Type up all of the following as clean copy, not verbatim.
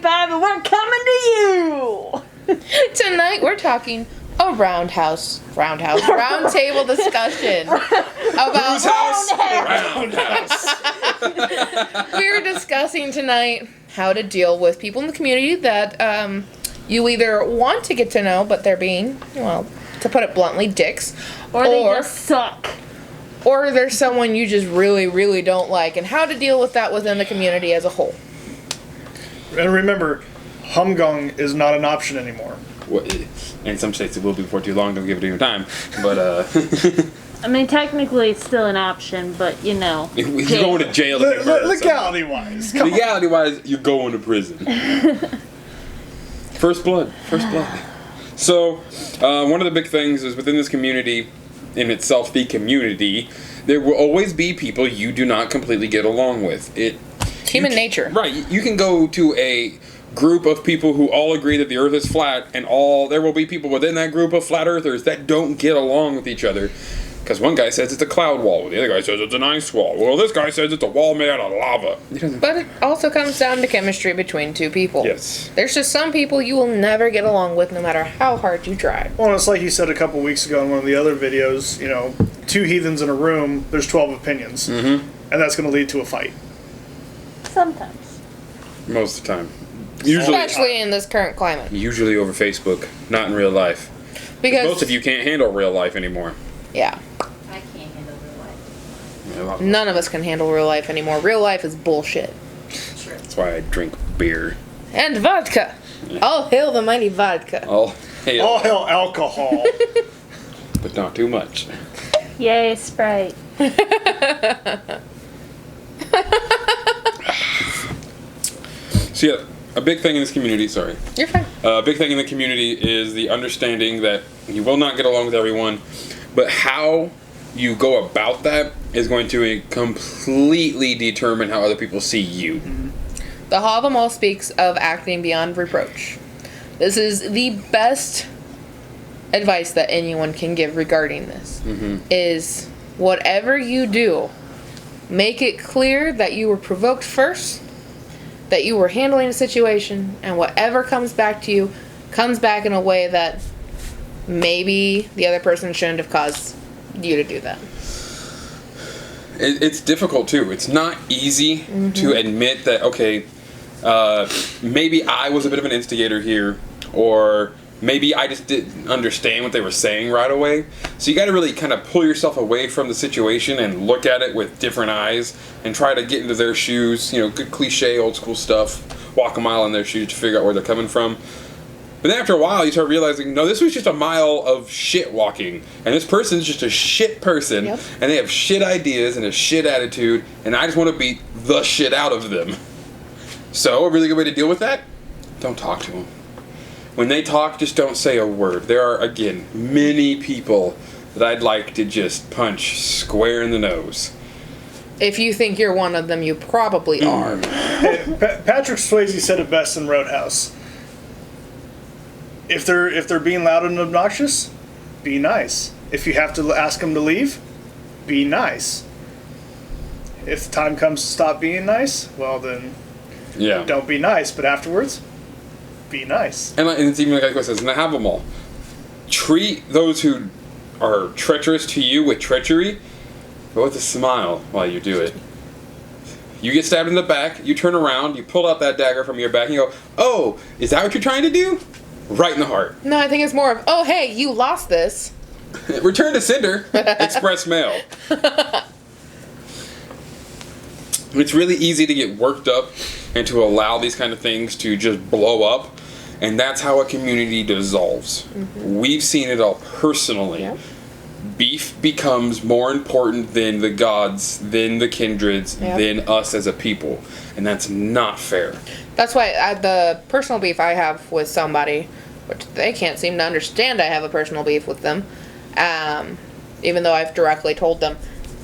2025, and we're coming to you. Tonight we're talking a roundtable discussion about Roundhouse. We're discussing tonight how to deal with people in the community that you either want to get to know, but they're being, well, to put it bluntly, dicks, Or they just suck. or there's someone you just really, really don't like, and how to deal with that within the community as a whole. And remember, humgung is not an option anymore. Well, in some states it will be before too long. Don't give it any time. But I mean, technically it's still an option, but you know. you're going to jail if you murder Legality-wise. someone. Legality-wise, you're going to prison. First blood. So, one of the big things is within this community, in itself, the community, there will always be people you do not completely get along with. Human nature. Right. You can go to a group of people who all agree that the earth is flat, and there will be people within that group of flat earthers that don't get along with each other. Because one guy says it's a cloud wall, the other guy says it's an ice wall. Well, this guy says it's a wall made out of lava. But it also comes down to chemistry between two people. Yes. There's just some people you will never get along with no matter how hard you try. Well, it's like you said a couple weeks ago in one of the other videos, you know, 2 heathens in a room, there's 12 opinions. Mm-hmm. And that's going to lead to a fight. Sometimes. Most of the time. Usually, Especially in this current climate. Usually over Facebook, not in real life. Because Most of you can't handle real life anymore. Yeah. I can't handle real life. None of us can handle real life anymore. Real life is bullshit. True. That's why I drink beer. And vodka. All hail the mighty vodka. All hell alcohol. But not too much. Yay, Sprite. So yeah, a big thing in this community, sorry. You're fine. A big thing in the community is the understanding that you will not get along with everyone, but how you go about that is going to completely determine how other people see you. The Hall of the Mole speaks of acting beyond reproach. This is the best advice that anyone can give regarding this. Is whatever you do, make it clear that you were provoked first, that you were handling a situation, and whatever comes back to you comes back in a way that maybe the other person shouldn't have caused you to do that. It's difficult too. It's not easy to admit that, okay, maybe I was a bit of an instigator here, or maybe I just didn't understand what they were saying right away. So you got to really kind of pull yourself away from the situation and look at it with different eyes and try to get into their shoes. You know, good cliche, old school stuff. Walk a mile in their shoes to figure out where they're coming from. But then after a while, you start realizing, no, this was just a mile of shit walking. And this person's just a shit person. Yep. And they have shit ideas and a shit attitude. And I just want to beat the shit out of them. So a really good way to deal with that, don't talk to them. When they talk, just don't say a word. There are, again, many people that I'd like to just punch square in the nose. If you think you're one of them, you probably are. Hey, Patrick Swayze said it best in Roadhouse. If they're being loud and obnoxious, be nice. If you have to ask them to leave, be nice. If the time comes to stop being nice, well then, Yeah. don't be nice. But afterwards, be nice. And it's even like I says, and I have them all. Treat those who are treacherous to you with treachery, but with a smile while you do it. You get stabbed in the back, you turn around, you pull out that dagger from your back, and you go, oh, is that what you're trying to do? Right in the heart. No, I think it's more of, oh, hey, you lost this. Return to sender. Express mail. It's really easy to get worked up and to allow these kind of things to just blow up. And that's how a community dissolves. We've seen it all personally. Yep. Beef becomes more important than the gods, than the kindreds, Yep. than us as a people. And that's not fair. That's why the personal beef I have with somebody, which they can't seem to understand I have a personal beef with them, even though I've directly told them,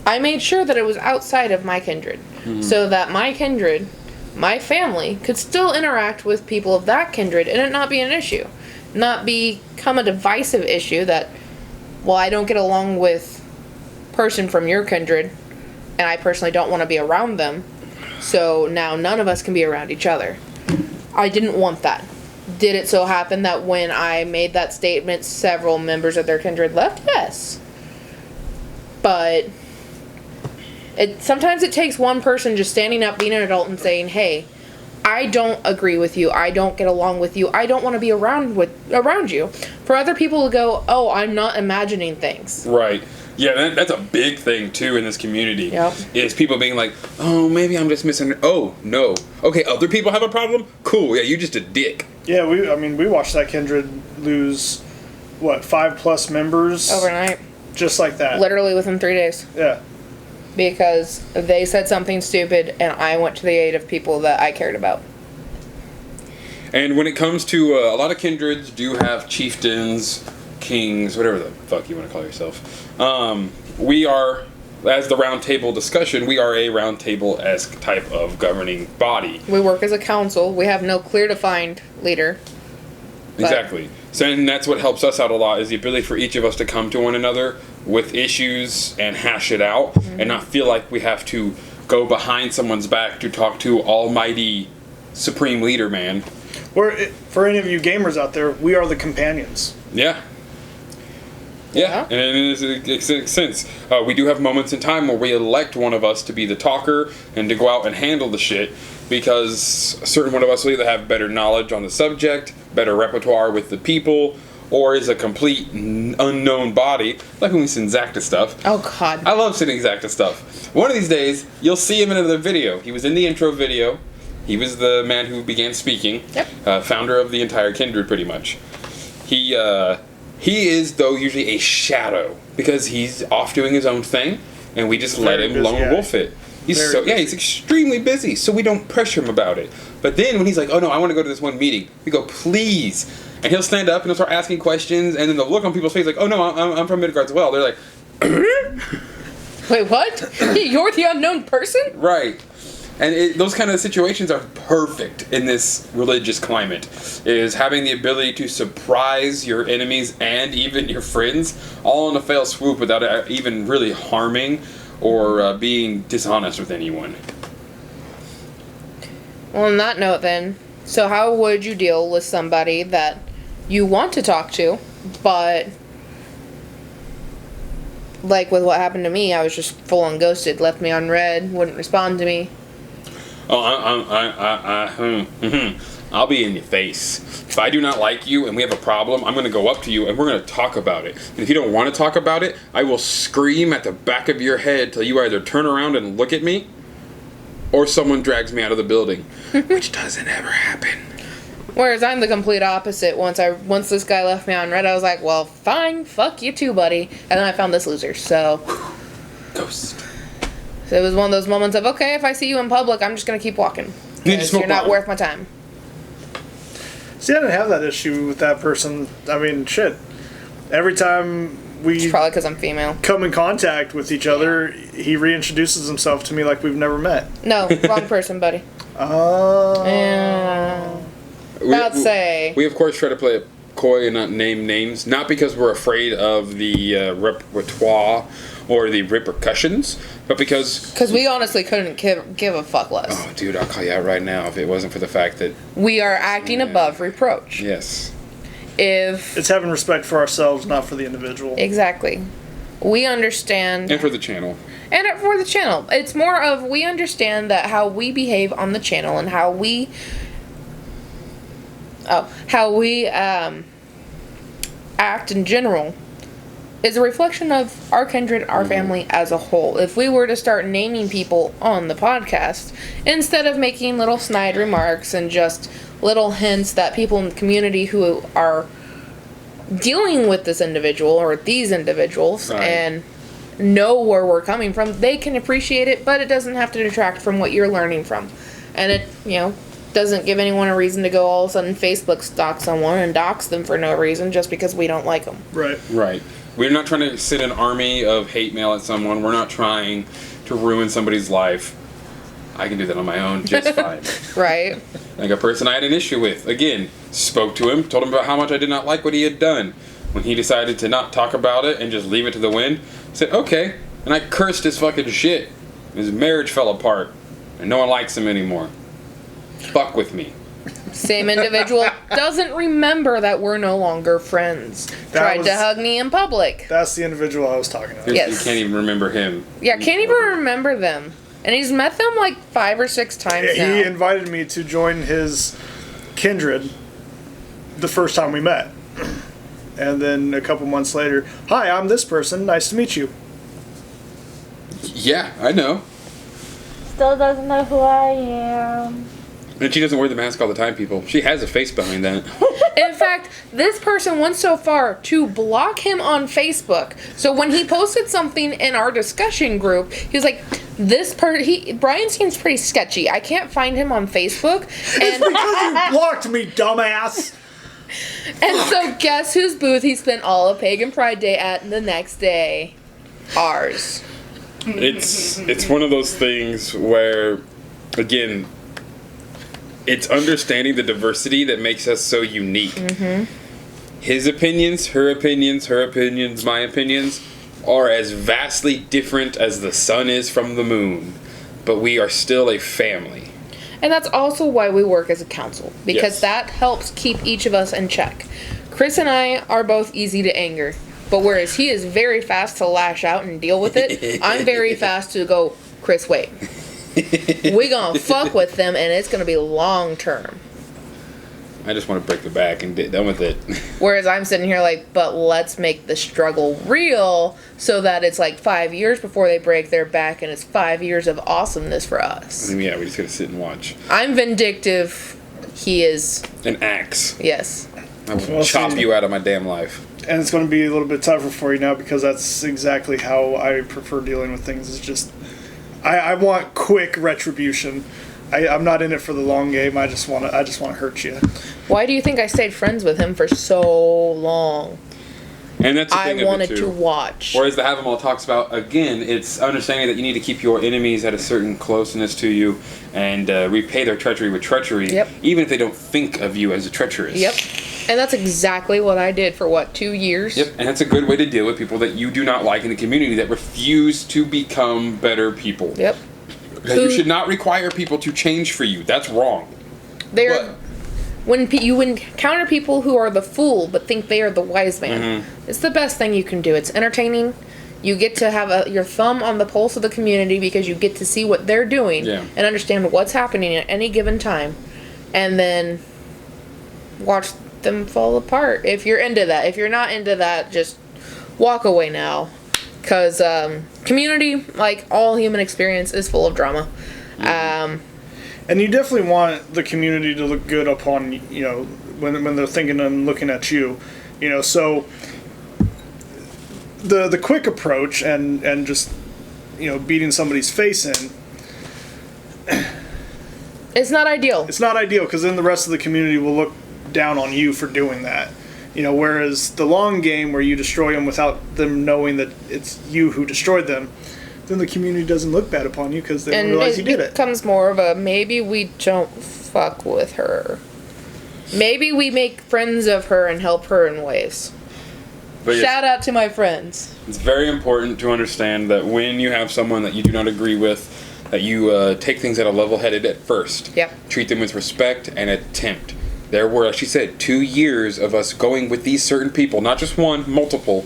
I made sure that it was outside of my kindred, so that my kindred, my family, could still interact with people of that kindred and it not be an issue. Not become a divisive issue that, well, I don't get along with person from your kindred, and I personally don't want to be around them, so now none of us can be around each other. I didn't want that. Did it so happen that when I made that statement, several members of their kindred left? Yes. But sometimes it takes one person just standing up, being an adult, and saying, hey, I don't agree with you. I don't get along with you. I don't want to be around you. For other people to go, oh, I'm not imagining things. Right. Yeah, that's a big thing, too, in this community. Yep. Is people being like, oh, maybe I'm just oh, no. Okay, other people have a problem? Cool, yeah, you're just a dick. Yeah, we watched that kindred lose, 5+ members? Overnight. Just like that. Literally within 3 days. Yeah. Because they said something stupid, and I went to the aid of people that I cared about. And when it comes to, a lot of kindreds do have chieftains, kings, whatever the fuck you want to call yourself. We are, as the Roundtable discussion, we are a Roundtable-esque type of governing body. We work as a council. We have no clear defined leader. Exactly. So, and that's what helps us out a lot, is the ability for each of us to come to one another with issues and hash it out, and not feel like we have to go behind someone's back to talk to almighty supreme leader man. For any of you gamers out there, we are the companions. Yeah. Yeah, and it makes sense. We do have moments in time where we elect one of us to be the talker and to go out and handle the shit, because a certain one of us will either have better knowledge on the subject, better repertoire with the people, or is a complete unknown body, like when we send Zach to stuff. Oh, God. I love sending Zach to stuff. One of these days, you'll see him in another video. He was in the intro video. He was the man who began speaking. Yep. Founder of the entire kindred, pretty much. He is, though, usually a shadow, because he's off doing his own thing, and we just let him lone wolf it. He's extremely busy, so we don't pressure him about it. But then when he's like, oh no, I want to go to this one meeting, we go, please. And he'll stand up and he'll start asking questions, and then the look on people's face like, oh no, I'm from Midgard as well. They're like, wait, what? You're the unknown person? Right. And those kind of situations are perfect in this religious climate, is having the ability to surprise your enemies and even your friends all in a fell swoop without even really harming or being dishonest with anyone. Well, on that note then, so how would you deal with somebody that you want to talk to, but like with what happened to me, I was just full on ghosted, left me on red, wouldn't respond to me. Oh, I'll be in your face. If I do not like you and we have a problem, I'm going to go up to you and we're going to talk about it. And if you don't want to talk about it, I will scream at the back of your head till you either turn around and look at me, or someone drags me out of the building, which doesn't ever happen. Whereas I'm the complete opposite. Once this guy left me on red, I was like, well, fine, fuck you too, buddy. And then I found this loser, so. Ghost. So it was one of those moments of, okay, if I see you in public, I'm just going to keep walking. Because you're not worth my time. See, I didn't have that issue with that person. I mean, shit. Every time It's probably because I'm female. come in contact with each other, he reintroduces himself to me like we've never met. No, wrong person, buddy. Oh. Yeah. I'd say. We, of course, try to play it coy and not name names, not because we're afraid of the repertoire or the repercussions, but because we honestly couldn't give a fuck less. Oh, dude, I'll call you out right now if it wasn't for the fact that we are acting above reproach. Yes. If it's having respect for ourselves, not for the individual. Exactly. We understand. And for the channel. And for the channel. It's more of we understand that how we behave on the channel and how we act in general is a reflection of our kindred, our family as a whole. If we were to start naming people on the podcast, instead of making little snide remarks and just little hints that people in the community who are dealing with this individual or these individuals and know where we're coming from, they can appreciate it, but it doesn't have to detract from what you're learning from. And it, doesn't give anyone a reason to go all of a sudden Facebook stalk someone and dox them for no reason just because we don't like them. Right. We're not trying to send an army of hate mail at someone. We're not trying to ruin somebody's life. I can do that on my own just fine. Right. Like a person I had an issue with. Again, spoke to him, told him about how much I did not like what he had done. When he decided to not talk about it and just leave it to the wind, I said, okay. And I cursed his fucking shit. His marriage fell apart. And no one likes him anymore. Fuck with me. Same individual doesn't remember that we're no longer friends. Tried to hug me in public. That's the individual I was talking about. Yes. You can't even remember him. Yeah, can't even remember them. And he's met them like 5 or 6 times now. He invited me to join his kindred the first time we met. And then a couple months later, hi, I'm this person. Nice to meet you. Yeah, I know. Still doesn't know who I am. And she doesn't wear the mask all the time, people. She has a face behind that. In fact, this person went so far to block him on Facebook. So when he posted something in our discussion group, he was like, Bryan seems pretty sketchy. I can't find him on Facebook. It's because you blocked me, dumbass. And so guess whose booth he spent all of Pagan Pride Day at the next day? Ours. It's one of those things where, again, it's understanding the diversity that makes us so unique. Mm-hmm. His opinions, her opinions, my opinions are as vastly different as the sun is from the moon, but we are still a family. And that's also why we work as a council, because Yes. that helps keep each of us in check. Chris and I are both easy to anger, but whereas he is very fast to lash out and deal with it, I'm very fast to go, Chris, wait. We gonna fuck with them, and it's gonna be long term. I just want to break the back and get done with it. Whereas I'm sitting here like, but let's make the struggle real so that it's like 5 years before they break their back, and it's 5 years of awesomeness for us. Yeah, we just gotta sit and watch. I'm vindictive. He is. An axe. Yes. I will Well, chop see- you out of my damn life. And it's going to be a little bit tougher for you now because that's exactly how I prefer dealing with things. It's just, I want quick retribution. I'm not in it for the long game. I just want to hurt you. Why do you think I stayed friends with him for so long? And that's the I thing of it, wanted too. to watch. Whereas the Have 'em All talks about, again, it's understanding that you need to keep your enemies at a certain closeness to you and repay their treachery with treachery, Yep. even if they don't think of you as a treacherous. Yep. And that's exactly what I did for 2 years? Yep, and that's a good way to deal with people that you do not like in the community that refuse to become better people. Yep. You should not require people to change for you. That's wrong. They're But- when you encounter people who are the fool but think they are the wise man, Mm-hmm. it's the best thing you can do. It's entertaining. You get to have your thumb on the pulse of the community because you get to see what they're doing Yeah. and understand what's happening at any given time, and then watch them fall apart. If you're into that, if you're not into that, just walk away now, because community, like all human experience, is full of drama. And you definitely want the community to look good upon, when they're thinking and looking at you. So the quick approach and just, beating somebody's face in, It's not ideal. it's not ideal because then the rest of the community will look down on you for doing that. Whereas the long game where you destroy them without them knowing that it's you who destroyed them, then the community doesn't look bad upon you because they don't And realize you did it. becomes more of a maybe we don't fuck with her. Maybe we make friends of her and help her in ways. But yes, Shout out to my friends. it's very important to understand that when you have someone that you do not agree with, that you take things at a level-headed at first. Yep. Treat them with respect and attempt. There were, like she said, 2 years of us going with these certain people, not just one, multiple,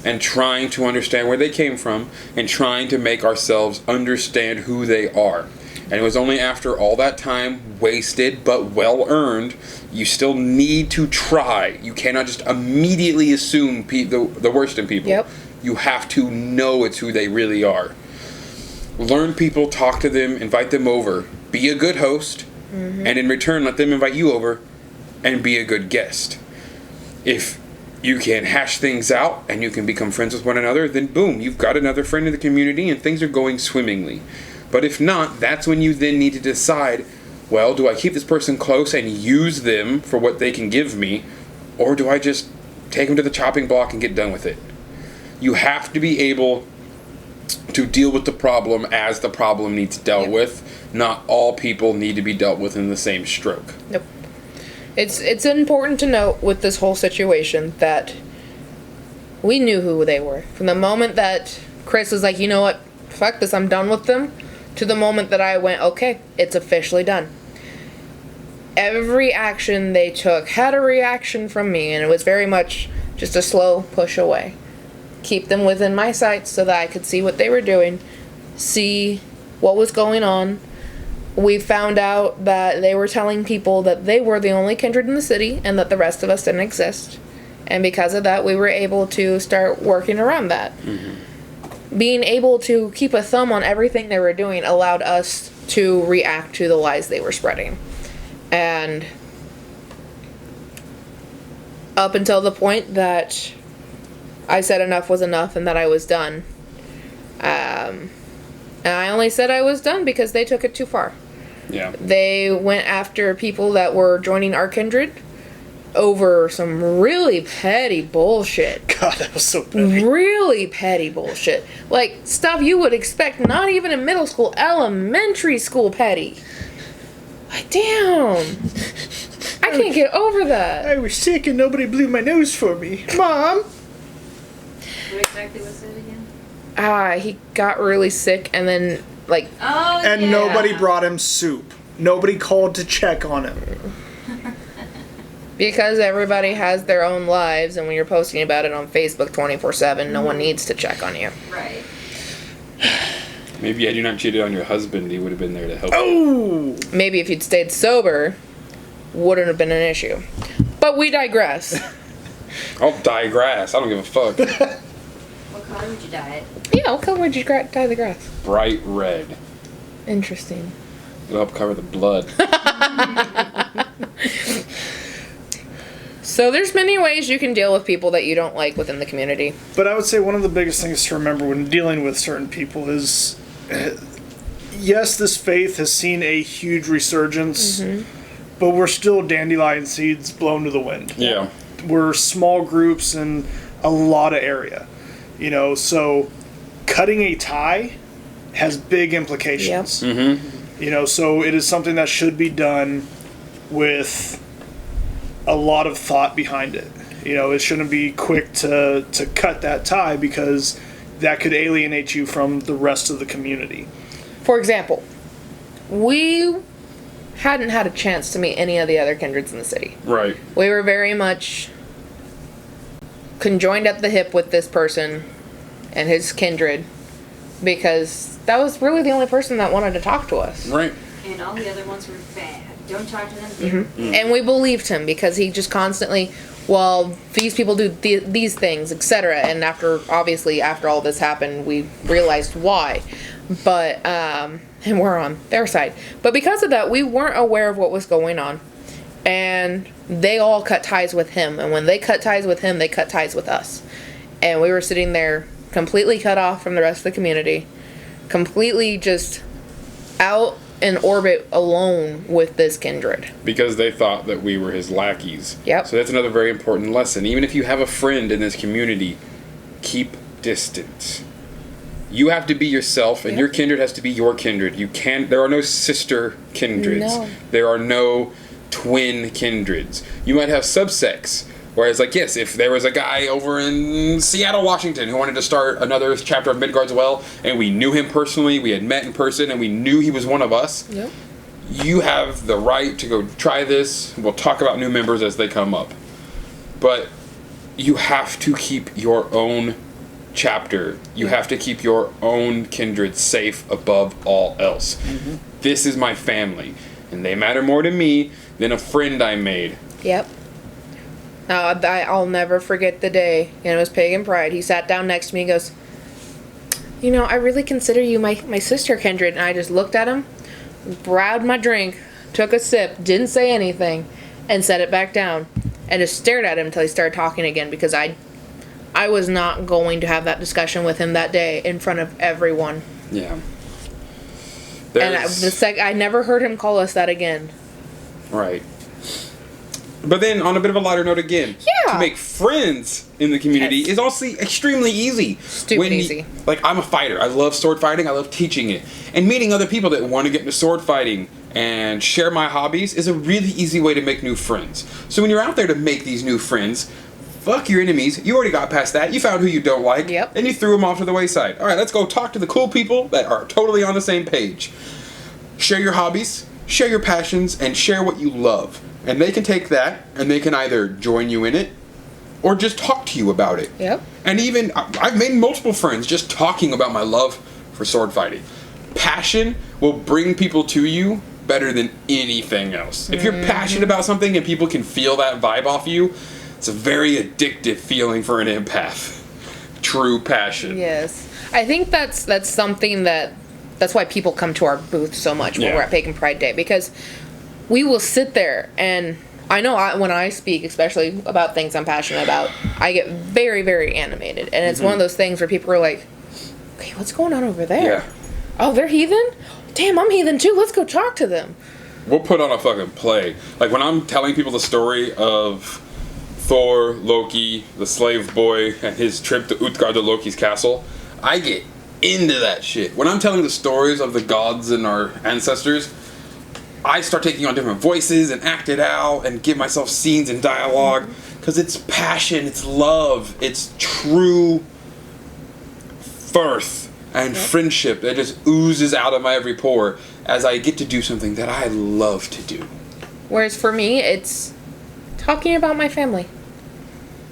and trying to understand where they came from and trying to make ourselves understand who they are. And it was only after all that time wasted but well earned, you still need to try. You cannot just immediately assume the worst in people. Yep. You have to know it's who they really are. Learn people, talk to them, invite them over. Be a good host, and in return let them invite you over and be a good guest. If you can hash things out and you can become friends with one another, then boom, you've got another friend in the community and things are going swimmingly. But if not, that's when you then need to decide, well, do I keep this person close and use them for what they can give me, or do I just take them to the chopping block and get done with it? You have to be able to deal with the problem as the problem needs dealt with. Not all people need to be dealt with in the same stroke. Nope. It's important to note with this whole situation that we knew who they were. From the moment that Chris was like, you know what, fuck this, I'm done with them, to the moment that I went, okay, it's officially done. every action they took had a reaction from me, and it was very much just a slow push away. Keep them within my sights so that I could see what they were doing, see what was going on. We found out that they were telling people that they were the only kindred in the city and that the rest of us didn't exist. And because of that, we were able to start working around that. Being able to keep a thumb on everything they were doing allowed us to react to the lies they were spreading. And up until the point that I said enough was enough and that I was done. And I only said I was done because they took it too far. Yeah. They went after people that were joining our kindred over some really petty bullshit. God, that was so petty. Really petty bullshit. Like, stuff you would expect not even in middle school, elementary school petty. Like, damn. I can't get over that. I was sick and nobody blew my nose for me. Mom! What exactly was it again? He got really sick and then, like... Oh, And yeah. nobody brought him soup. Nobody called to check on him. Because everybody has their own lives, and when you're posting about it on Facebook 24/7, no one needs to check on you. Right. Maybe had you not cheated on your husband, he would have been there to help you. Oh! Maybe if you'd stayed sober, wouldn't have been an issue. But we digress. I'll digress. I don't give a fuck. What color would you dye it? Yeah, what color would you dye the grass? Bright red. Interesting. It'll help cover the blood. So there's many ways you can deal with people that you don't like within the community. But I would say one of the biggest things to remember when dealing with certain people is, yes, this faith has seen a huge resurgence, but we're still dandelion seeds blown to the wind. Yeah. We're small groups in a lot of area, so cutting a tie has big implications. So it is something that should be done with a lot of thought behind it. It shouldn't be quick to cut that tie, because that could alienate you from the rest of the community. For example, we hadn't had a chance to meet any of the other kindreds in the city. Right. We were very much conjoined at the hip with this person and his kindred, because that was really the only person that wanted to talk to us. Right. And all the other ones were bad. Don't talk to them. And we believed him because he just constantly, well, these people do these things, etc. And after all this happened, we realized why. But, and we're on their side. But because of that, we weren't aware of what was going on. And they all cut ties with him. And when they cut ties with him, they cut ties with us. And we were sitting there completely cut off from the rest of the community. Completely just out in orbit alone with this kindred. Because they thought that we were his lackeys. Yep. So that's another very important lesson. Even if you have a friend in this community, keep distance. You have to be yourself, and your kindred has to be your kindred. There are no sister kindreds. No. There are no twin kindreds. You might have subsects. Whereas, yes, if there was a guy over in Seattle, Washington, who wanted to start another chapter of Midgard's Well, and we knew him personally, we had met in person, and we knew he was one of us, Yep. you have the right to go try this. We'll talk about new members as they come up. But you have to keep your own chapter. You have to keep your own kindred safe above all else. This is my family, and they matter more to me than a friend I made. Yep. I'll never forget the day, and it was Pagan Pride. He sat down next to me and goes, I really consider you my sister kindred. And I just looked at him, browed my drink, took a sip, didn't say anything, and set it back down. And just stared at him until he started talking again, because I was not going to have that discussion with him that day in front of everyone. Yeah. And I never heard him call us that again. Right. But then, on a bit of a lighter note again, Yeah. to make friends in the community Yes. is also extremely easy. Stupid easy. I'm a fighter. I love sword fighting. I love teaching it. And meeting other people that want to get into sword fighting and share my hobbies is a really easy way to make new friends. So when you're out there to make these new friends, fuck your enemies. You already got past that. You found who you don't like. Yep. And you threw them off to the wayside. All right, let's go talk to the cool people that are totally on the same page. Share your hobbies. share your passions and share what you love. And they can take that and they can either join you in it or just talk to you about it. Yep. And even, I've made multiple friends just talking about my love for sword fighting. Passion will bring people to you better than anything else. If you're passionate about something and people can feel that vibe off you, it's a very addictive feeling for an empath. True passion. Yes. I think that's something that's why people come to our booth so much when we're at Pagan Pride Day, because we will sit there, and I know when I speak, especially about things I'm passionate about, I get very, very animated. And it's one of those things where people are like, okay, what's going on over there? Yeah. Oh, they're heathen? Damn, I'm heathen too. Let's go talk to them. We'll put on a fucking play. Like when I'm telling people the story of Thor, Loki, the slave boy, and his trip to Utgard, the Loki's castle, I get into that shit. When I'm telling the stories of the gods and our ancestors, I start taking on different voices and act it out and give myself scenes and dialogue, because it's passion, it's love, it's true thirst and friendship that just oozes out of my every pore as I get to do something that I love to do. Whereas for me, it's talking about my family.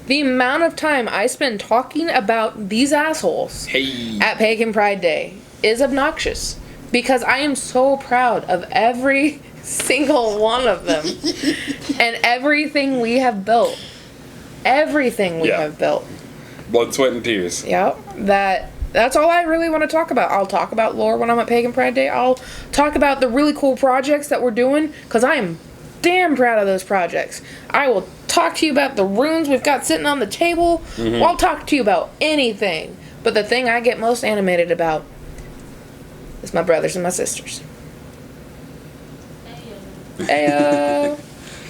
The amount of time I spend talking about these assholes at Pagan Pride Day is obnoxious, because I am so proud of every single one of them and everything we have built. Everything we have built. Blood, sweat, and tears. Yep. That's all I really want to talk about. I'll talk about lore when I'm at Pagan Pride Day. I'll talk about the really cool projects that we're doing, because I am damn proud of those projects. I will talk to you about the runes we've got sitting on the table. I'll talk to you about anything. But the thing I get most animated about is my brothers and my sisters. Ayo.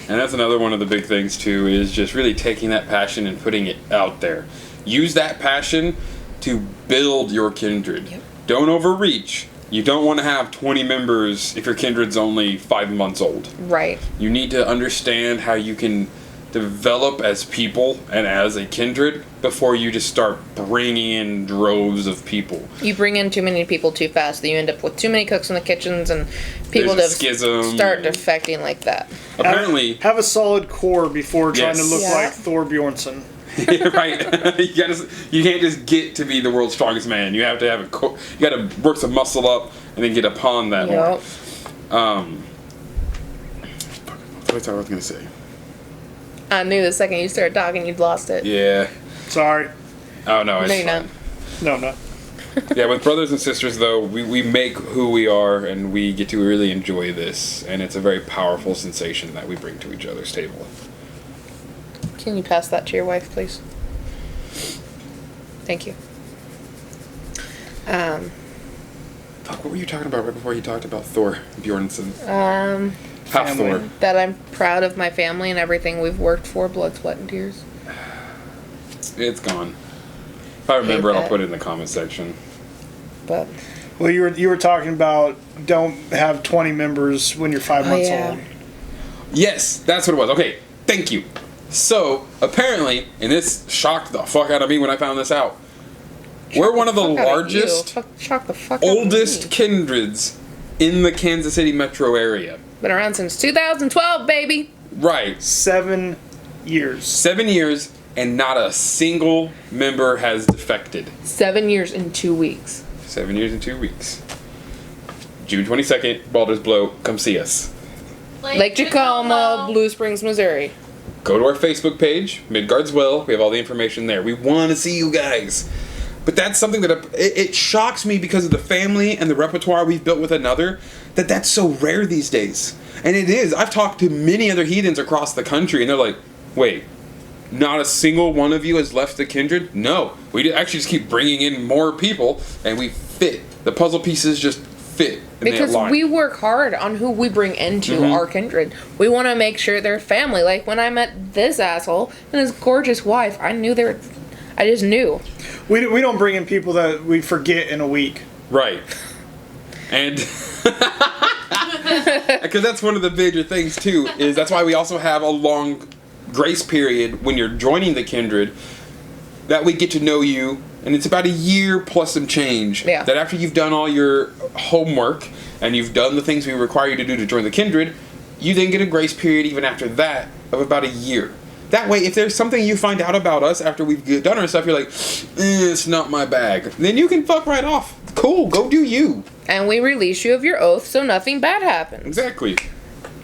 And that's another one of the big things too, is just really taking that passion and putting it out there. Use that passion to build your kindred. Yep. Don't overreach. You don't want to have 20 members if your kindred's only 5 months old. Right. You need to understand how you can develop as people and as a kindred before you just start bringing in droves of people. You bring in too many people too fast, that you end up with too many cooks in the kitchens, and people There's a just schism. start defecting like that. Apparently, Have a solid core before trying to look Yeah. like Thor Bjornsson. right? You can't just get to be the world's strongest man. You have to have you got to work some muscle up and then get upon that more. What was I gonna say? I knew the second you started talking, you'd lost it. Yeah. Sorry. Oh no, it's No, you're not. fine. No, I'm not. Yeah, with brothers and sisters though, we make who we are and we get to really enjoy this, and it's a very powerful sensation that we bring to each other's table. Can you pass that to your wife, please? Thank you. Fuck, what were you talking about right before you talked about Thor Bjornsson? Half family. Thor. That I'm proud of my family and everything we've worked for, blood, sweat, and tears. It's gone. If I remember it, I'll that. put it in the comment section. But Well, you were talking about don't have 20 members when you're 5 months yeah. old. Yes, that's what it was. Okay, thank you. So, apparently, and this shocked the fuck out of me when I found this out, we're one of the Fuck out of largest, you. Shock the fuck out of oldest me. kindreds in the Kansas City metro area. Been around since 2012, baby. Right. 7 years. 7 years, and not a single member has defected. 7 years and 2 weeks. 7 years and 2 weeks. June 22nd, Baldur's Blow, come see us. Lake Tacoma, Blue Springs, Missouri. Go to our Facebook page, Midgard's Well. We have all the information there. We want to see you guys. But that's something that it shocks me because of the family and the repertoire we've built with another, that's so rare these days. And it is. I've talked to many other heathens across the country, and they're like, wait, not a single one of you has left the kindred? No. We actually just keep bringing in more people, and we fit. The puzzle pieces just fit. Because we work hard on who we bring into our kindred. We want to make sure they're family. Like when I met this asshole and his gorgeous wife, I just knew. We don't bring in people that we forget in a week. Right. And because that's one of the bigger things too, is that's why we also have a long grace period when you're joining the kindred. that we get to know you, and it's about a year plus some change. Yeah. That after you've done all your homework and you've done the things we require you to do to join the kindred, you then get a grace period even after that of about a year. That way, if there's something you find out about us after we've done our stuff, you're like, it's not my bag. Then you can fuck right off. Cool, go do you. And we release you of your oath so nothing bad happens. Exactly.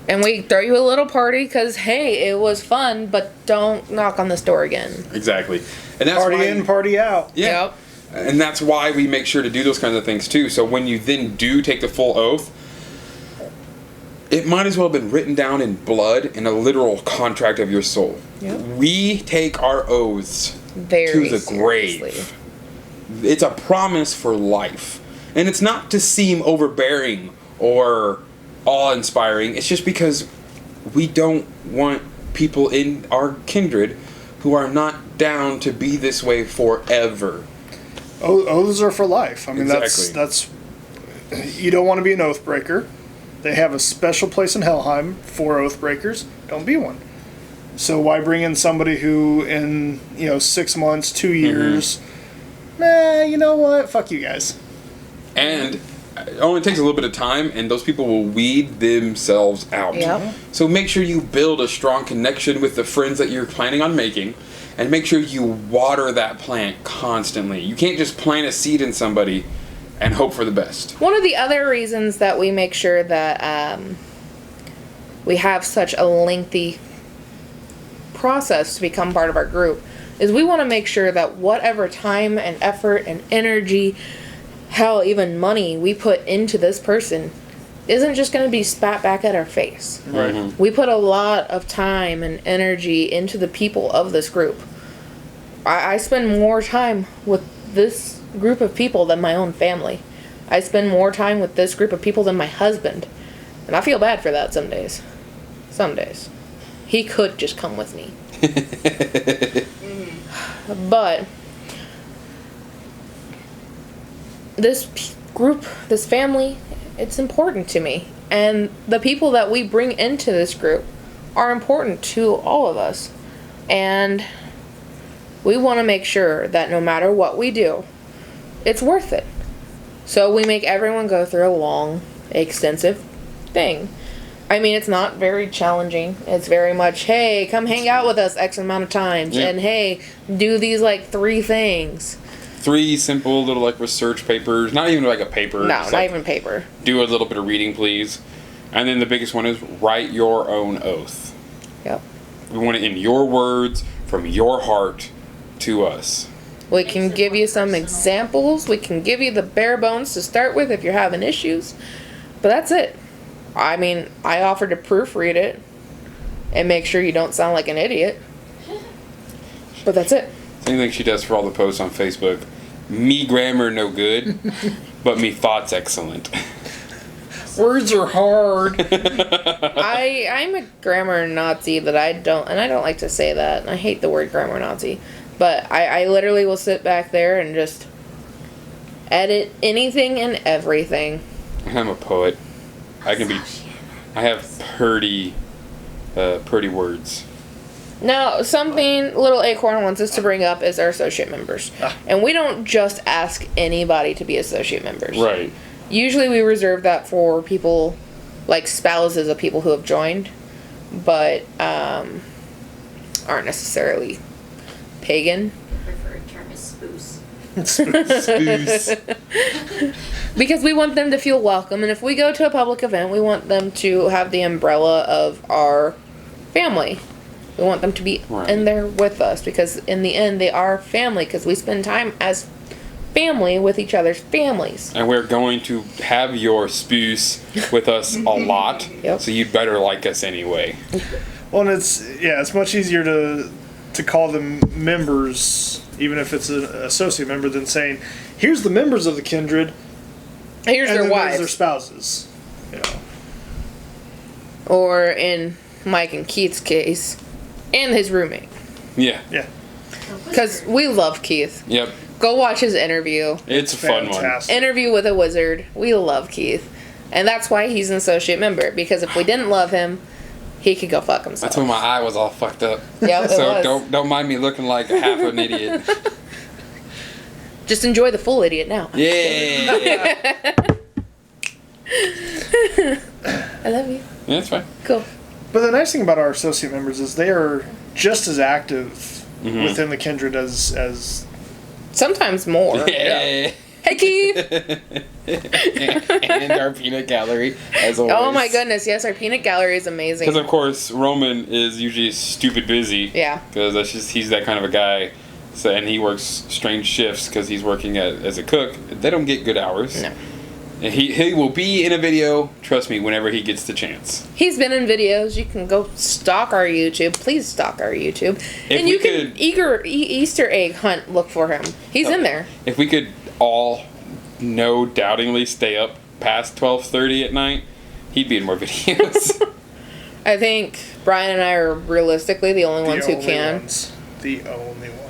And we throw you a little party because, hey, it was fun, but don't knock on this door again. Exactly. And that's Party why, in, party out. Yeah. Yep. And that's why we make sure to do those kinds of things too. So when you then do take the full oath, it might as well have been written down in blood in a literal contract of your soul. Yep. We take our oaths Very to the seriously. grave. It's a promise for life. And it's not to seem overbearing or awe-inspiring. It's just because we don't want people in our kindred who are not down to be this way forever. Oaths are for life. I mean, Exactly. that's you don't want to be an Oathbreaker. They have a special place in Helheim for Oathbreakers. Don't be one. So why bring in somebody who in 6 months, 2 years? You know what? Fuck you guys. And it only takes a little bit of time, and those people will weed themselves out. Yep. So make sure you build a strong connection with the friends that you're planning on making, and make sure you water that plant constantly. You can't just plant a seed in somebody and hope for the best. One of the other reasons that we make sure that we have such a lengthy process to become part of our group is we want to make sure that whatever time and effort and energy, hell, even money we put into this person isn't just going to be spat back at our face. Right. We put a lot of time and energy into the people of this group. I spend more time with this group of people than my own family. I spend more time with this group of people than my husband. And I feel bad for that some days. Some days. He could just come with me. But this group, this family, it's important to me. And the people that we bring into this group are important to all of us. And we want to make sure that no matter what we do, it's worth it. So we make everyone go through a long, extensive thing. I mean, it's not very challenging. It's very much, hey, come hang out with us X amount of times. Yeah. And hey, do these 3 things. 3 simple little research papers. Not even a paper. No, just, not even paper. Do a little bit of reading, please. And then the biggest one is write your own oath. Yep. We want it in your words, from your heart, to us. We can give you some examples. We can give you the bare bones to start with if you're having issues. But that's it. I mean, I offered to proofread it and make sure you don't sound like an idiot. But that's it. Same thing she does for all the posts on Facebook. Me grammar no good, but me thoughts excellent. Words are hard. I'm a grammar Nazi that I don't like to say that. And I hate the word grammar Nazi. But I literally will sit back there and just edit anything and everything. I'm a poet. I have pretty words. Now, something Little Acorn wants us to bring up is our associate members. And we don't just ask anybody to be associate members. Right. Usually we reserve that for people like spouses of people who have joined, but aren't necessarily pagan. The preferred term is spoos. Spoos. Because we want them to feel welcome, and if we go to a public event, we want them to have the umbrella of our family. We want them to be in there with us, because in the end, they are family, because we spend time as family with each other's families. And we're going to have your spoos with us a lot, Yep. so you'd better like us anyway. Well, and it's much easier to call them members, even if it's an associate member, than saying, here's the members of the kindred, Here's and their then wives. there's their spouses. Or in Mike and Keith's case, and his roommate. Yeah. Yeah. Because we love Keith. Yep. Go watch his interview. It's a fun one. Fantastic. Interview with a Wizard. We love Keith. And that's why he's an associate member. Because if we didn't love him, he could go fuck himself. That's when my eye was all fucked up. Yep, it So was. don't mind me looking like half an idiot. Just enjoy the full idiot now. Yeah. I love you. Yeah, that's fine. Cool. But the nice thing about our associate members is they are just as active Mm-hmm. within the kindred as Sometimes more. Yeah. Hey, Keith. And our peanut gallery, as always. Oh my goodness, yes, our peanut gallery is amazing. Because of course Roman is usually stupid busy. Yeah. Because he's that kind of a guy. So and he works strange shifts because he's working as a cook. They don't get good hours. No. And he will be in a video. Trust me, whenever he gets the chance. He's been in videos. You can go stalk our YouTube. Please stalk our YouTube. If And we you can could- Easter egg hunt. Look for him. He's in there. If we could all no doubtingly stay up past 12:30 at night, he'd be in more videos. I think Bryan and I are realistically the only ones who can. The only ones.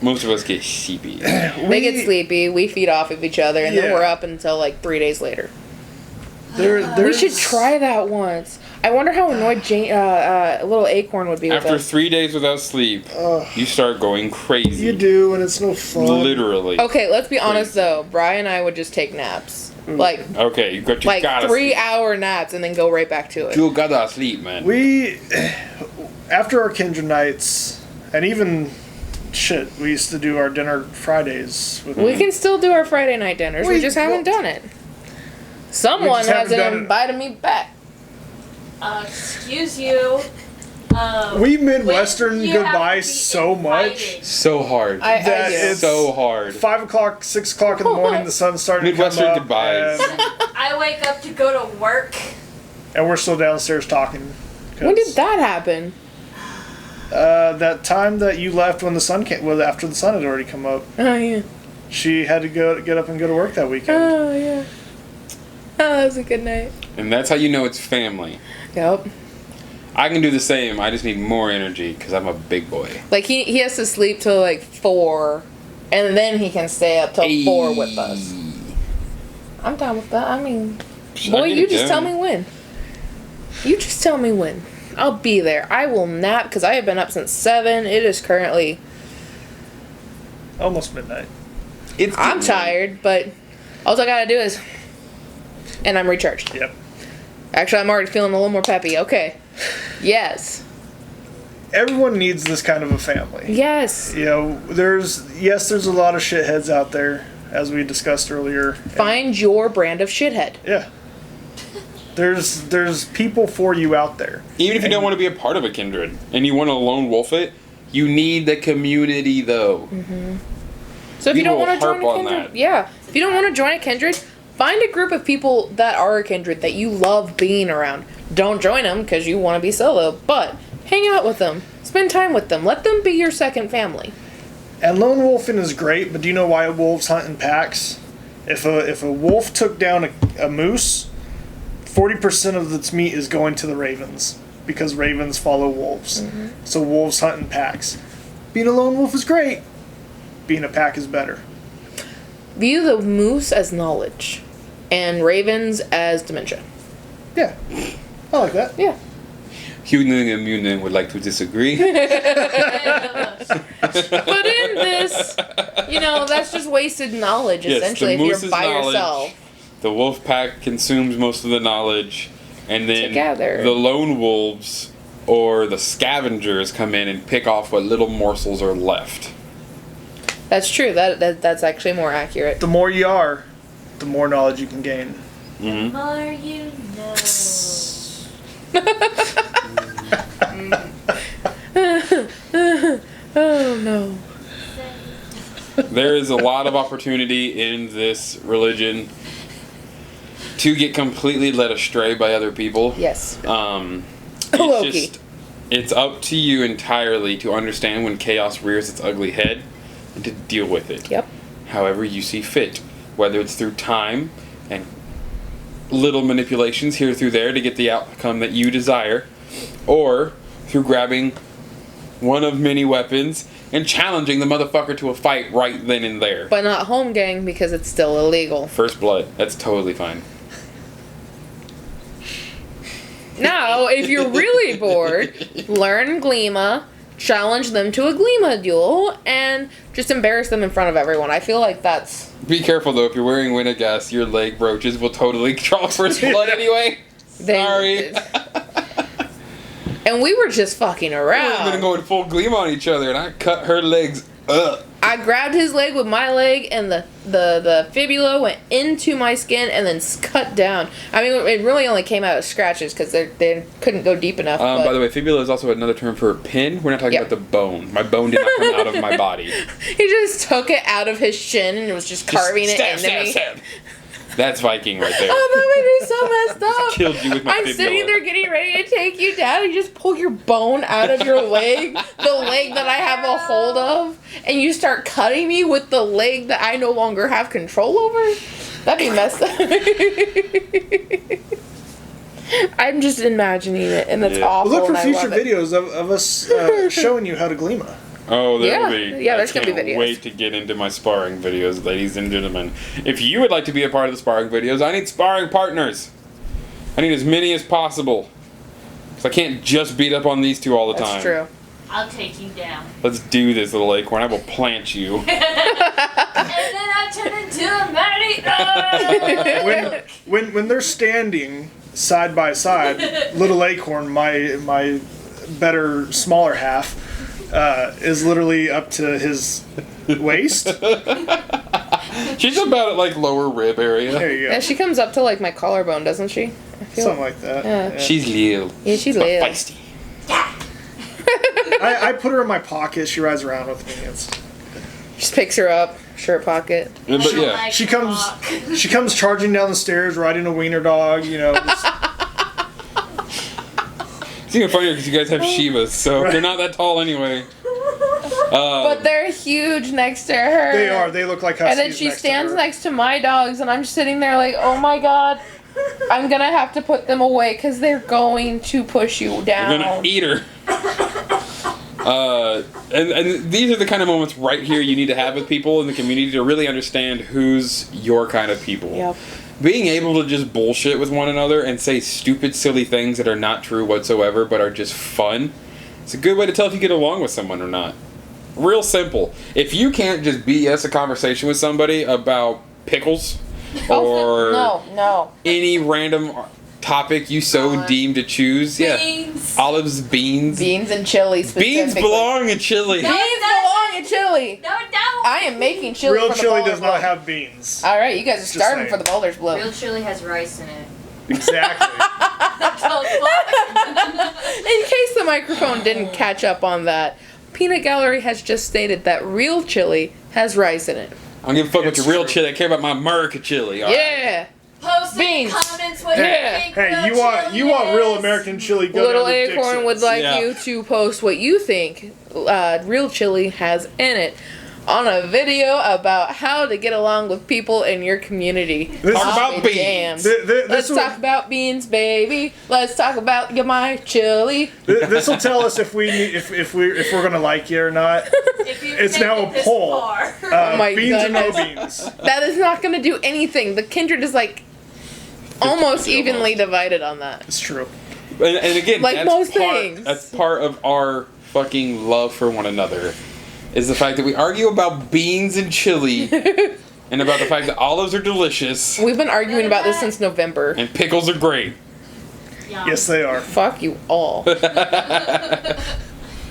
Most of us get sheepy. They get sleepy. We feed off of each other, and then Yeah. we're up until like 3 days later. We We should try that once. I wonder how annoyed little Acorn would be with After us. 3 days without sleep, you start going crazy. You do, and it's no fun. Literally. Okay, let's be honest Crazy. though. Bryan and I would just take naps, like Okay, you gotta 3-hour naps, and then go right back to it. You gotta sleep, man. We, after our kindred nights, and even shit, we used to do our dinner Fridays. With We can still do our Friday night dinners. We We- just haven't well, done it. Someone just haven't hasn't done it. invited me back. Excuse you. We Midwestern when you have goodbye to be so much. invited. So hard. I That do. is- So hard. 5 o'clock, 6 o'clock in the morning, the sun's starting Midwestern to come up. goodbyes. I wake up to go to work. And we're still downstairs talking. 'Cause, When did that happen? that time that you left when the sun came, well, after the sun had already come up. Oh yeah. She had to get up and go to work that weekend. Oh yeah. Oh, that was a good night. And that's how you know it's family. Yep. I can do the same. I just need more energy because I'm a big boy. Like he has to sleep till like 4, and then he can stay up till 4 with us. I'm down with that. I mean, boy, get you it just tell done. me when. You just tell me when. I'll be there. I will nap because I have been up since 7. It is currently. Almost midnight. It's I'm getting tired, but all I gotta do is. And I'm recharged. Yep. Actually, I'm already feeling a little more peppy. Okay. Yes. Everyone needs this kind of a family. Yes. You know, there's a lot of shitheads out there, as we discussed earlier. Find your brand of shithead. Yeah. There's people for you out there. Even if you don't want to be a part of a kindred and you want to lone wolf it, you need the community though. So if you People don't want to harp join a on kindred, that. yeah. If you don't want to join a kindred, find a group of people that are a kindred that you love being around. Don't join them because you want to be solo, but hang out with them. Spend time with them. Let them be your second family. And lone wolfing is great, but do you know why wolves hunt in packs? If a wolf took down a moose, 40% of its meat is going to the ravens because ravens follow wolves. So wolves hunt in packs. Being a lone wolf is great. Being a pack is better. View the moose as knowledge and ravens as dementia. Yeah, I like that. Yeah. Heathen Community would like to disagree. But in this, that's just wasted knowledge, Yes, essentially, the if moose you're is by knowledge. yourself. The wolf pack consumes most of the knowledge, and then Together. the lone wolves or the scavengers come in and pick off what little morsels are left. That's true. That's actually more accurate. The more you are, the more knowledge you can gain. Mm-hmm. More you know. Oh no. There is a lot of opportunity in this religion to get completely led astray by other people. Yes. It's just, it's up to you entirely to understand when chaos rears its ugly head and to deal with it. Yep. However you see fit, whether it's through time and little manipulations here through there to get the outcome that you desire, or through grabbing one of many weapons and challenging the motherfucker to a fight right then and there. But not home gang because it's still illegal. First blood, that's totally fine. Now, if you're really bored, learn Gleema, challenge them to a Gleema duel, and just embarrass them in front of everyone. I feel like that's... Be careful though, if you're wearing Winnegas, your leg roaches will totally draw first blood anyway. Sorry. And we were just fucking We were around. gonna go in full gleam on each other, and I cut her legs up. I grabbed his leg with my leg, and the fibula went into my skin and then cut down. I mean, it really only came out as scratches because they couldn't go deep enough. By the way, fibula is also another term for pin. We're not talking Yep. about the bone. My bone did not come out of my body. He just took it out of his shin and was just carving Just it into me. stab. That's Viking right there. Oh, that made me so messed up. Killed you with my I'm fibula. sitting there getting ready to take you down, and you just pull your bone out of your leg, the leg that I have a hold of, and you start cutting me with the leg that I no longer have control over? That'd be messed up. I'm just imagining it, and it's Yeah. awful. Look for and I future love it. videos of us showing you how to Gleema. Oh, there Yeah. will be. Yeah, there's gonna be I can't videos. wait to get into my sparring videos, ladies and gentlemen. If you would like to be a part of the sparring videos, I need sparring partners. I need as many as possible. Because I can't just beat up on these two all the time. That's true. I'll take you down. Let's do this, little acorn. I will plant you. And then I turn into a mighty When they're standing side by side, little acorn, my better smaller half, is literally up to his waist. She's about at like lower rib area. There you go. Yeah, she comes up to like my collarbone, doesn't she? I feel Something like that. Yeah. She's little. Yeah, she But lives. feisty. I put her in my pocket. She rides around with me. Just picks her up, shirt pocket. But yeah. She comes charging down the stairs, riding a wiener dog. You know. Just, It's even funnier because you guys have Shivas, so they're not that tall anyway. But they're huge next to her. they are. They look like huskies. And then she next to stands her. next to my dogs, and I'm just sitting there like, oh my god, I'm gonna have to put them away because they're going to push you down. You're gonna eat her. And these are the kind of moments right here you need to have with people in the community to really understand who's your kind of people. Yep. Being able to just bullshit with one another and say stupid, silly things that are not true whatsoever but are just fun. It's a good way to tell if you get along with someone or not. Real simple. If you can't just BS a conversation with somebody about pickles or No. any random topic you so deem to choose, Beans. olives, beans. Beans and chili specifically. Beans belong in chili. No. Beans belong in chili. No, it don't. I am making chili Real for the chili Bowlers does not Blow. have beans. All right, you guys are Just starving saying. for the Bowlers Blow. Real chili has rice in it. Exactly. In case the microphone didn't catch up on that, Peanut Gallery has just stated that real chili has rice in it. I don't give a fuck about It's your real true. chili. I care about my America chili. all right? Yeah. Post in the Beans. comments what Yeah. you think Hey, real you want chili real is. American chili? Go Little down to Acorn would Dixon's. like Yeah. you to post what you think real chili has in it on a video about how to get along with people in your community. This Talk is- about I'll be beans. damned. This Let's will- talk about beans, baby. Let's talk about my chili. This will tell us if we're gonna like you or not. If you've It's made now it a this poll. far. Oh my Beans or no goodness. beans? That is not going to do anything. The kindred is like almost 50-50 evenly divided on that. It's true. And again, Like that's most part, things. That's part of our fucking love for one another. Is the fact that we argue about beans and chili, and about the fact that olives are delicious We've been arguing about this since November. and pickles are great. Yum. Yes, they are. Fuck you all.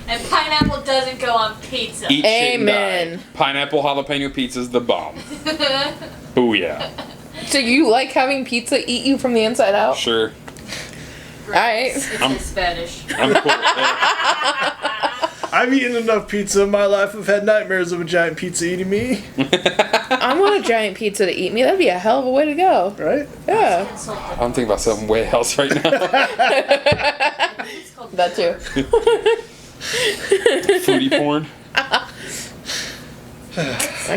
And pineapple doesn't go on pizza. Eat shit and Amen. die. Pineapple jalapeno pizza's the bomb. Booyah. So you like having pizza eat you from the inside out? Sure. Alright. It's his fetish. I'm cool. Yeah. I've eaten enough pizza in my life. I've had nightmares of a giant pizza eating me. I want a giant pizza to eat me. That'd be a hell of a way to go. Right? Yeah. Insulted. I'm thinking about something way else right now. It's called That too. Foodie porn. I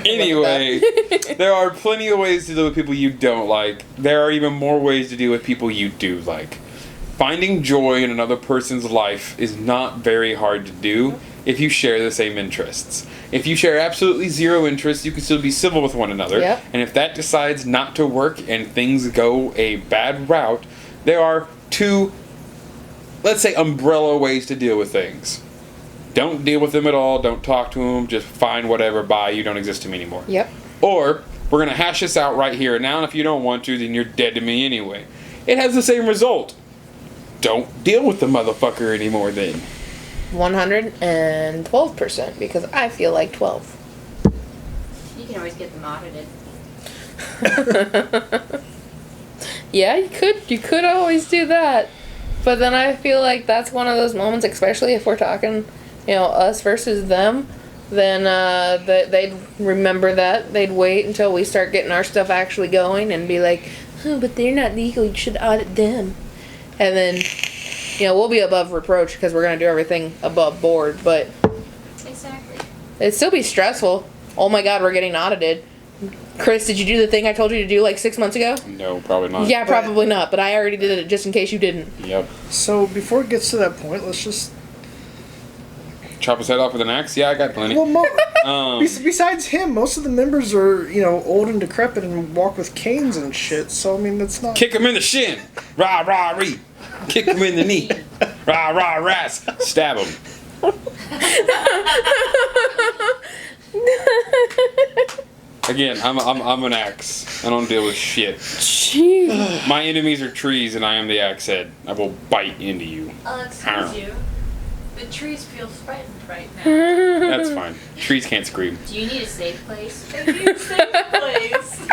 can live with Anyway, there are plenty of ways to deal with people you don't like. There are even more ways to deal with people you do like. Finding joy in another person's life is not very hard to do if you share the same interests. If you share absolutely zero interests, you can still be civil with one another. Yep. And if that decides not to work and things go a bad route, there are two let's say, umbrella ways to deal with things. Don't deal with them at all. Don't talk to them. Just find whatever. Bye. You don't exist to me anymore. Yep. Or we're going to hash this out right here and now. And if you don't want to, then you're dead to me anyway. It has the same result. Don't deal with the motherfucker anymore then. 112%, because I feel like 12. You can always get them audited. Yeah, you could always do that. But then I feel like that's one of those moments, especially if we're talking, us versus them, then they'd remember that. They'd wait until we start getting our stuff actually going and be like, oh, but they're not legal, you should audit them. And then, we'll be above reproach because we're going to do everything above board, but Exactly. it'd still be stressful. Oh my god, we're getting audited. Chris, did you do the thing I told you to do like 6 months ago? No, probably not. Yeah, probably not, but I already did it just in case you didn't. Yep. So before it gets to that point, let's just. Chop his head off with an axe? Yeah, I got plenty. Well, besides him, most of the members are, old and decrepit and walk with canes and shit. So I mean, that's not. Kick him in the shin. Rah, rah, ree. Kick him in the knee. Rah, rah, ras. Stab him. Again, I'm an axe. I don't deal with shit. Jeez. My enemies are trees, and I am the axe head. I will bite into you. Excuse you. The trees feel threatened right now. That's fine. Trees can't scream. Do you need a safe place? I need a safe place.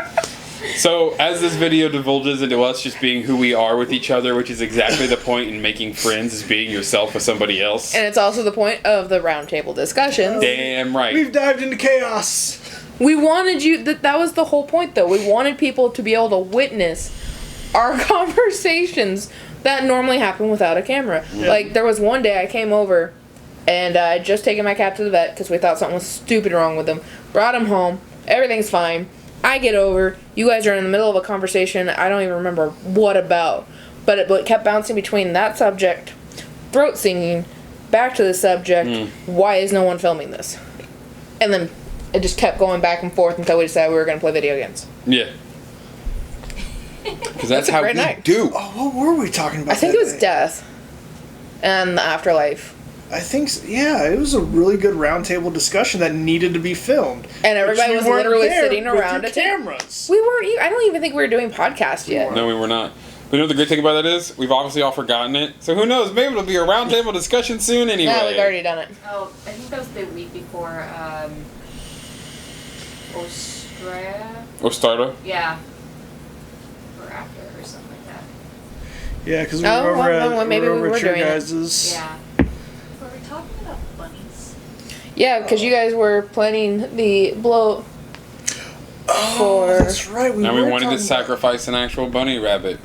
So, as this video divulges into us just being who we are with each other, which is exactly the point in making friends, is being yourself with somebody else. And it's also the point of the roundtable discussions. Damn right. We've dived into chaos. We wanted you, that was the whole point though. We wanted people to be able to witness our conversations that normally happen without a camera. Yeah. Like, there was one day I came over and I had just taken my cat to the vet because we thought something was stupid wrong with him. Brought him home. Everything's fine. I get over. You guys are in the middle of a conversation. I don't even remember what about. But it kept bouncing between that subject, throat singing, back to the subject. Why is no one filming this? And then it just kept going back and forth until we decided we were going to play video games. Yeah. Because that's a how great we night. do. Oh, what were we talking about? I think that it was day? death and the afterlife. I think, yeah, it was a really good roundtable discussion that needed to be filmed. And everybody But you was weren't literally there sitting with around your a cameras. We weren't. I don't even think we were doing podcast yet. No, we were not. But you know what the great thing about that is? We've obviously all forgotten it. So who knows? Maybe it'll be a roundtable discussion soon anyway. No, we've already done it. Oh, I think that was the week before, Ostarda? Yeah. Or after, or something like that. Yeah, because we Oh, were over well, at, maybe we over were at your doing it. guys's. Yeah. Were we talking about bunnies? Yeah, because you guys were planning the blow for. That's right. And we were wanted to talking about- sacrifice an actual bunny rabbit.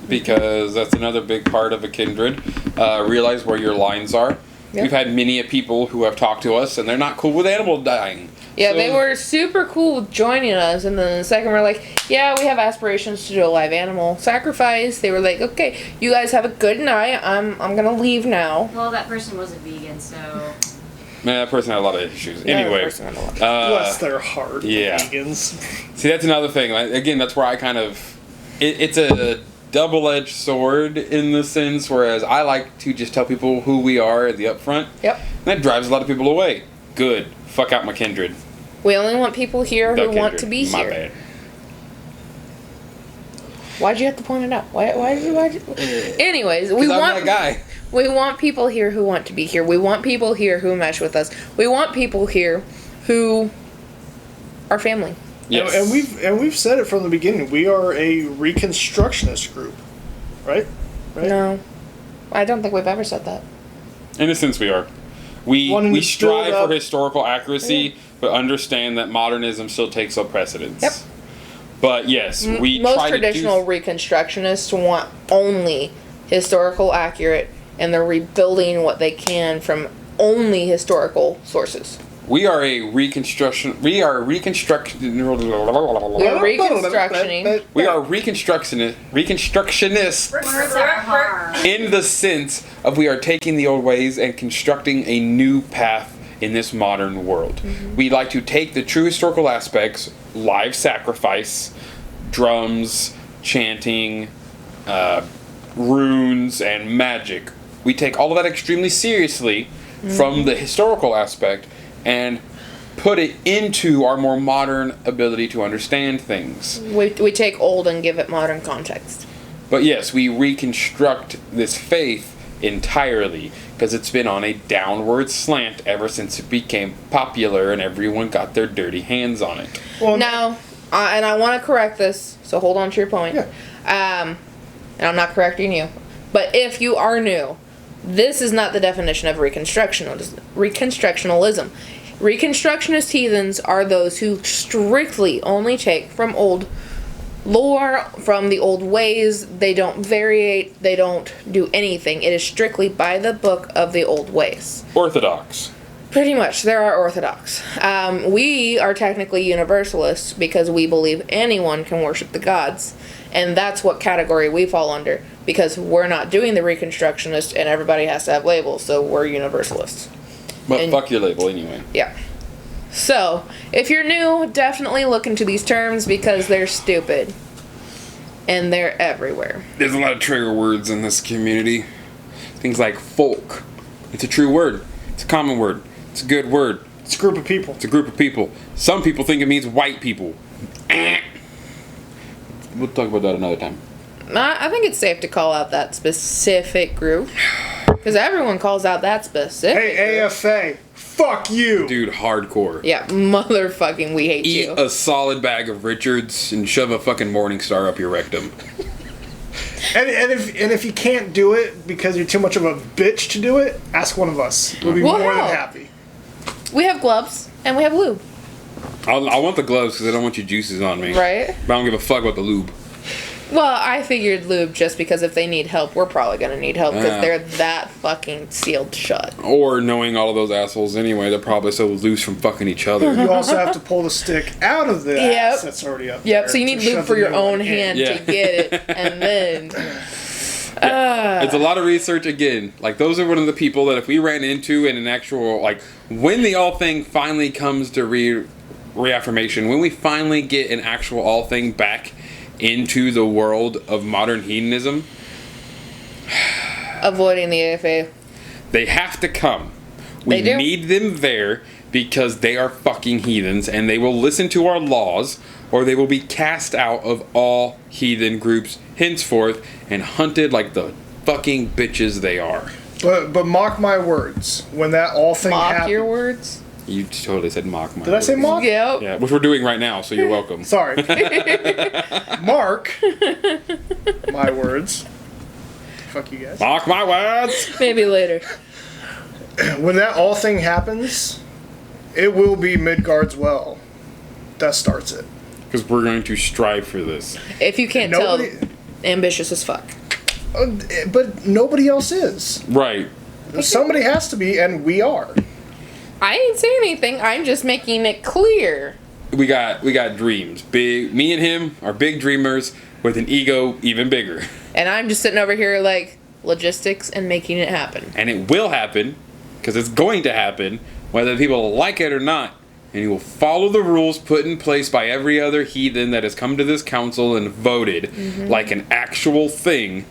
Because that's another big part of a kindred. Realize where your lines are. Yep. We've had many people who have talked to us, and they're not cool with animal dying. Yeah, So- they were super cool with joining us, and then the second we're like, yeah, we have aspirations to do a live animal sacrifice. They were like, okay, you guys have a good night. I'm gonna leave now. Well, that person was a vegan, so. Man, that person had a lot of issues. Yeah, Anyway, that person had a lot. Bless their heart, yeah. vegans. See, that's another thing. Again, that's where I kind of... It's a double-edged sword in the sense, whereas I like to just tell people who we are at the upfront. Yep. And that drives a lot of people away. Good. Fuck out my kindred. We only want people here The who want kindred. to be My here. bad. Why'd you have to point it out? Why Anyways, we 'Cause I'm want that guy. we want people here who want to be here. We want people here who mesh with us. We want people here who are family. Yes. And we've said it from the beginning. We are a Reconstructionist group, right? Right? No, I don't think we've ever said that. In a sense, we are. We Wanting to strive build up- for historical accuracy, but understand that modernism still takes up precedence. Yep. But yes, we Most try traditional to do... Reconstructionists want only historical accurate, and they're rebuilding what they can from only historical sources. We are a reconstruction... We are reconstruction... We're reconstructioning. We are reconstructionists Words are hard. in the sense of we are taking the old ways and constructing a new path in this modern world. We like to take the true historical aspects, live sacrifice, drums, chanting, runes, and magic, we take all of that extremely seriously from the historical aspect and put it into our more modern ability to understand things. We take old and give it modern context. But yes, we reconstruct this faith entirely because it's been on a downward slant ever since it became popular and everyone got their dirty hands on it. Well, Now, and I want to correct this, so hold on to your point. Yeah. And I'm not correcting you. But if you are new, this is not the definition of Reconstructionalism. Reconstructionist heathens are those who strictly only take from old lore, from the old ways. They don't variate, they don't do anything. It is strictly by the book of the old ways. Orthodox. Pretty much, there are Orthodox. We are technically Universalists because we believe anyone can worship the gods. And that's what category we fall under. Because we're not doing the Reconstructionist and everybody has to have labels, so we're Universalists. But And- fuck your label anyway. Yeah. So, if you're new, definitely look into these terms because they're stupid. And they're everywhere. There's a lot of trigger words in this community. Things like folk. It's a true word. It's a common word. It's a good word. it's a group of people. It's a group of people. Some people think it means white people. We'll talk about that another time. I think it's safe to call out that specific group. Because everyone calls out that specific Hey, group. AFA, fuck you. Dude, hardcore. Yeah, motherfucking we hate Eat you. a solid bag of Richards and shove a fucking Morningstar up your rectum. And if you can't do it because you're too much of a bitch to do it, ask one of us. We'll be Well, more than hell. happy. We have gloves and we have lube, I want the gloves because I don't want your juices on me. right? But I don't give a fuck about the lube. Well, I figured lube just because if they need help, we're probably gonna need help because Yeah. they're that fucking sealed shut. Or knowing all of those assholes anyway, they're probably so loose from fucking each other. You also have to pull the stick out of the Yep. ass that's already up there. Yep, so you need to lube shove for the your new one own in. hand Yeah. to get it, and then It's a lot of research again. Like, those are one of the people that if we ran into in an actual, like, when the all thing finally comes to reaffirmation, when we finally get an actual all thing back into the world of modern hedonism, avoiding the AFA. they have to come. We They do. need them there because they are fucking heathens and they will listen to our laws or they will be cast out of all heathen groups henceforth and hunted like the fucking bitches they are. But mock my words. When that all thing Mock happened. your words. You totally said mock my Did I say words. mock? Yep. Yeah, which we're doing right now, so you're welcome. Sorry. Mark my words. Fuck you guys. Mock my words! Maybe later. When that all thing happens, it will be Midgard's well. That starts it. Because we're going to strive for this. If you can't Nobody- tell, ambitious as fuck. But nobody else is. Right. Somebody has to be, and we are. I ain't saying anything. I'm just making it clear. We got dreams. Big. Me and him are big dreamers with an ego even bigger. And I'm just sitting over here like logistics and making it happen. And it will happen, because it's going to happen, whether people like it or not. And you will follow the rules put in place by every other heathen that has come to this council and voted like an actual thing.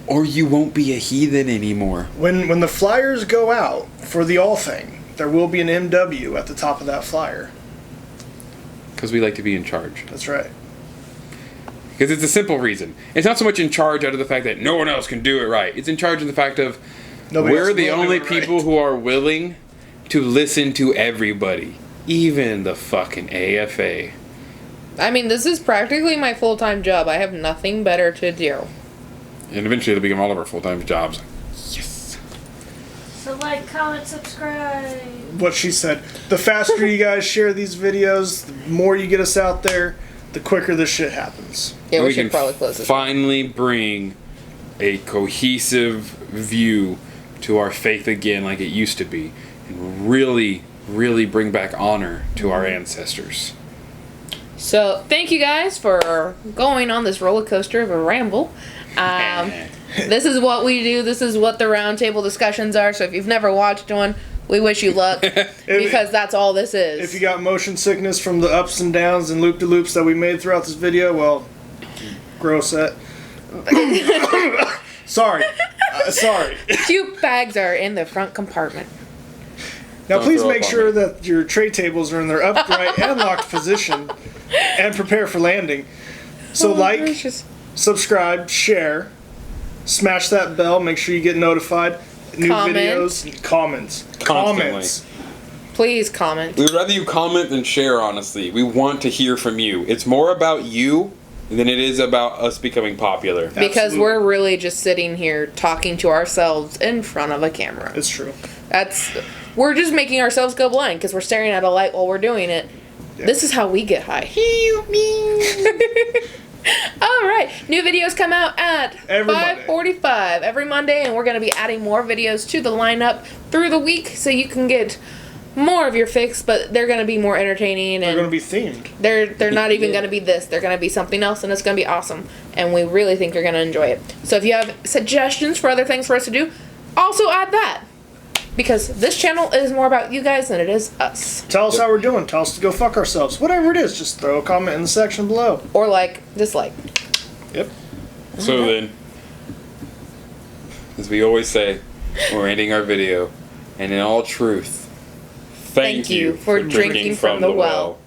Or you won't be a heathen anymore. When the flyers go out for the all thing, there will be an MW at the top of that flyer. Because we like to be in charge. That's right. Because it's a simple reason. It's not so much in charge out of the fact that no one else can do it right. It's in charge of the fact of Nobody we're else the will do only it right. people who are willing to listen to everybody. Even the fucking AFA. I mean, this is practically my full-time job. I have nothing better to do. And eventually it'll become all of our full-time jobs. Yes. So like, comment, subscribe. What she said. The faster you guys share these videos, the more you get us out there, the quicker this shit happens. Yeah, And we should can probably close this. finally bring a cohesive view to our faith again like it used to be. And really, really bring back honor to our ancestors. So, thank you guys for going on this roller coaster of a ramble. This is what we do. This is what the roundtable discussions are. So, if you've never watched one, we wish you luck because that's all this is. If you got motion sickness from the ups and downs and loop-de-loops that we made throughout this video, well, gross that. Sorry. Sorry. Puke bags are in the front compartment. Now, Don't please throw make up on sure me. that your tray tables are in their upright and locked position, and prepare for landing. So, like, Gracious. subscribe, share, smash that bell. Make sure you get notified. New Comment. videos, comments, Constantly. comments. Please comment. We would rather you comment than share, honestly. We want to hear from you. It's more about you than it is about us becoming popular. Because Absolutely. we're really just sitting here talking to ourselves in front of a camera. It's true. We're just making ourselves go blind because we're staring at a light while we're doing it. Yeah. This is how we get high. All right, new videos come out at Every Monday. 5:45 every Monday, and we're going to be adding more videos to the lineup through the week, so you can get more of your fix. But they're going to be more entertaining, They're and going to be themed. they're not even Yeah. going to be this. They're going to be something else, and it's going to be awesome. And we really think you're going to enjoy it. So if you have suggestions for other things for us to do, also add that. Because this channel is more about you guys than it is us. Tell us how we're doing. Tell us to go fuck ourselves. Whatever it is, just throw a comment in the section below. Or like, dislike. Yep. So then, as we always say, we're ending our video, and in all truth, thank you for drinking from the well.